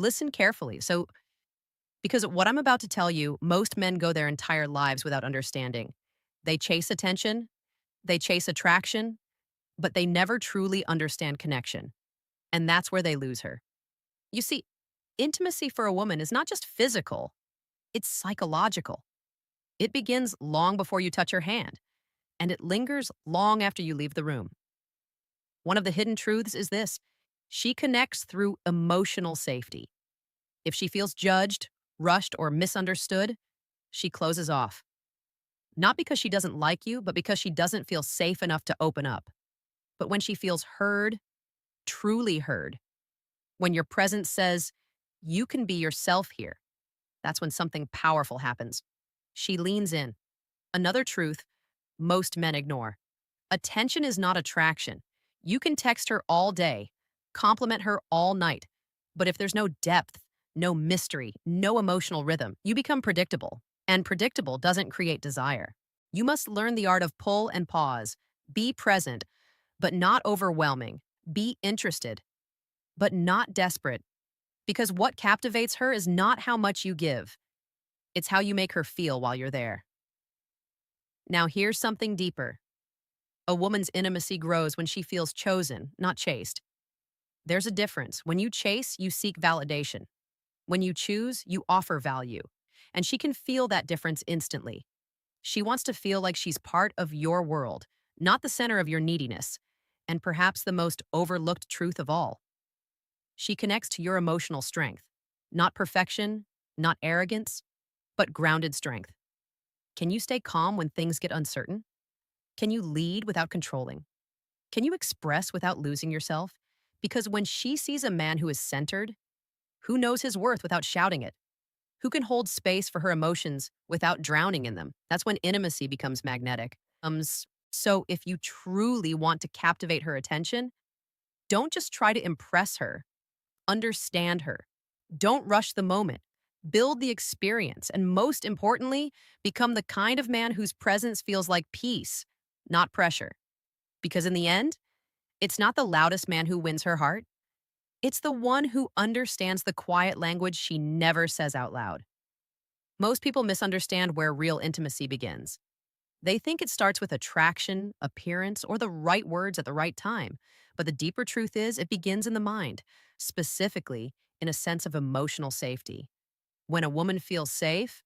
Listen carefully. Because what I'm about to tell you, most men go their entire lives without understanding. They chase attention, they chase attraction, but they never truly understand connection. And that's where they lose her. You see, intimacy for a woman is not just physical, it's psychological. It begins long before you touch her hand, and it lingers long after you leave the room. One of the hidden truths is this: she connects through emotional safety. If she feels judged, rushed, or misunderstood, she closes off. Not because she doesn't like you, but because she doesn't feel safe enough to open up. But when she feels heard, truly heard, when your presence says, you can be yourself here, that's when something powerful happens. She leans in. Another truth most men ignore: attention is not attraction. You can text her all day, compliment her all night, but if there's no depth, no mystery, no emotional rhythm, you become predictable. And predictable doesn't create desire. You must learn the art of pull and pause. Be present, but not overwhelming. Be interested, but not desperate. Because what captivates her is not how much you give, it's how you make her feel while you're there. Now, here's something deeper. A woman's intimacy grows when she feels chosen, not chased. There's a difference. When you chase, you seek validation. When you choose, you offer value. And she can feel that difference instantly. She wants to feel like she's part of your world, not the center of your neediness. And perhaps the most overlooked truth of all: she connects to your emotional strength. Not perfection, not arrogance, but grounded strength. Can you stay calm when things get uncertain? Can you lead without controlling? Can you express without losing yourself? Because when she sees a man who is centered, who knows his worth without shouting it, who can hold space for her emotions without drowning in them, that's when intimacy becomes magnetic. So if you truly want to captivate her attention, don't just try to impress her, understand her. Don't rush the moment. Build the experience, and most importantly, become the kind of man whose presence feels like peace, not pressure. Because in the end, it's not the loudest man who wins her heart. It's the one who understands the quiet language she never says out loud. Most people misunderstand where real intimacy begins. They think it starts with attraction, appearance, or the right words at the right time. But the deeper truth is, it begins in the mind, specifically in a sense of emotional safety. When a woman feels safe,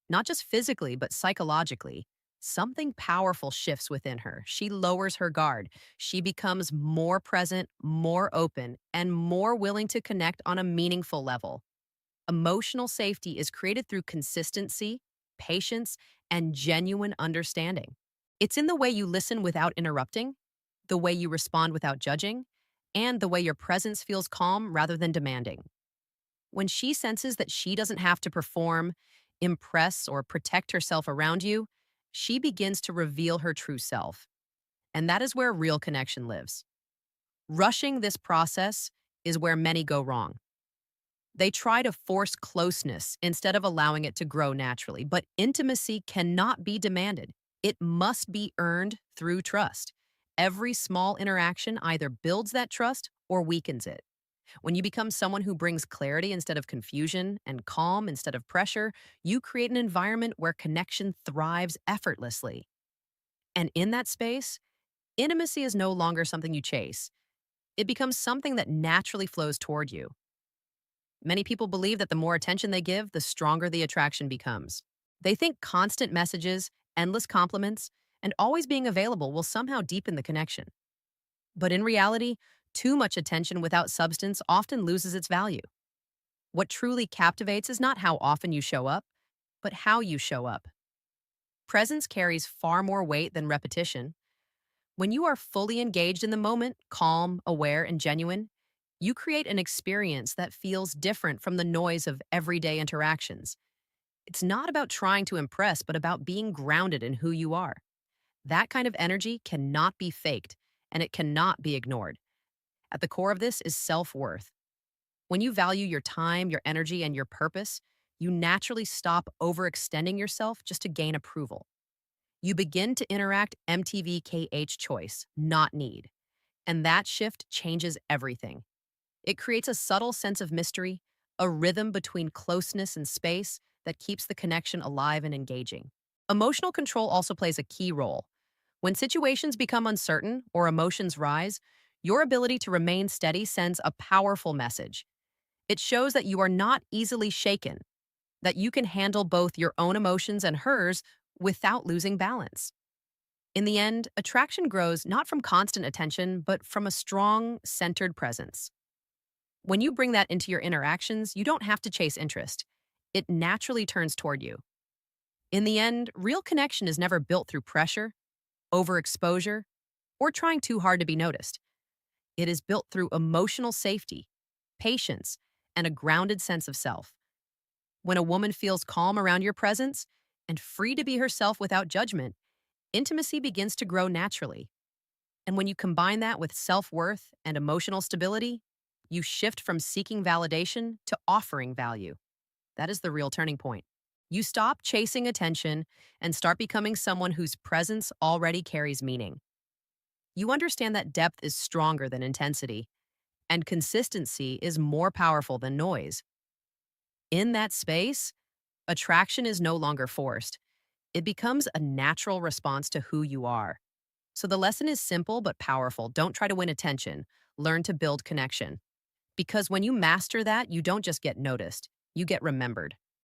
not just physically, but psychologically, something powerful shifts within her. She lowers her guard. She becomes more present, more open, and more willing to connect on a meaningful level. Emotional safety is created through consistency, patience, and genuine understanding. It's in the way you listen without interrupting, the way you respond without judging, and the way your presence feels calm rather than demanding. When she senses that she doesn't have to perform, impress, or protect herself around you, she begins to reveal her true self. And that is where real connection lives. Rushing this process is where many go wrong. They try to force closeness instead of allowing it to grow naturally. But intimacy cannot be demanded. It must be earned through trust. Every small interaction either builds that trust or weakens it. When you become someone who brings clarity instead of confusion and calm instead of pressure, you create an environment where connection thrives effortlessly. And in that space, intimacy is no longer something you chase. It becomes something that naturally flows toward you. Many people believe that the more attention they give, the stronger the attraction becomes. They think constant messages, endless compliments, and always being available will somehow deepen the connection. But in reality, too much attention without substance often loses its value. What truly captivates is not how often you show up, but how you show up. Presence carries far more weight than repetition. When you are fully engaged in the moment, calm, aware, and genuine, you create an experience that feels different from the noise of everyday interactions. It's not about trying to impress, but about being grounded in who you are. That kind of energy cannot be faked, and it cannot be ignored. At the core of this is self-worth. When you value your time, your energy, and your purpose, you naturally stop overextending yourself just to gain approval. You begin to interact MTVKH choice, not need. And that shift changes everything. It creates a subtle sense of mystery, a rhythm between closeness and space that keeps the connection alive and engaging. Emotional control also plays a key role. When situations become uncertain or emotions rise, your ability to remain steady sends a powerful message. It shows that you are not easily shaken, that you can handle both your own emotions and hers without losing balance. In the end, attraction grows not from constant attention, but from a strong, centered presence. When you bring that into your interactions, you don't have to chase interest. It naturally turns toward you. In the end, real connection is never built through pressure, overexposure, or trying too hard to be noticed. It is built through emotional safety, patience, and a grounded sense of self. When a woman feels calm around your presence and free to be herself without judgment, intimacy begins to grow naturally. And when you combine that with self worth and emotional stability, you shift from seeking validation to offering value. That is the real turning point. You stop chasing attention and start becoming someone whose presence already carries meaning. You understand that depth is stronger than intensity, and consistency is more powerful than noise. In that space, attraction is no longer forced. It becomes a natural response to who you are. So the lesson is simple but powerful. Don't try to win attention. Learn to build connection. Because when you master that, you don't just get noticed, you get remembered.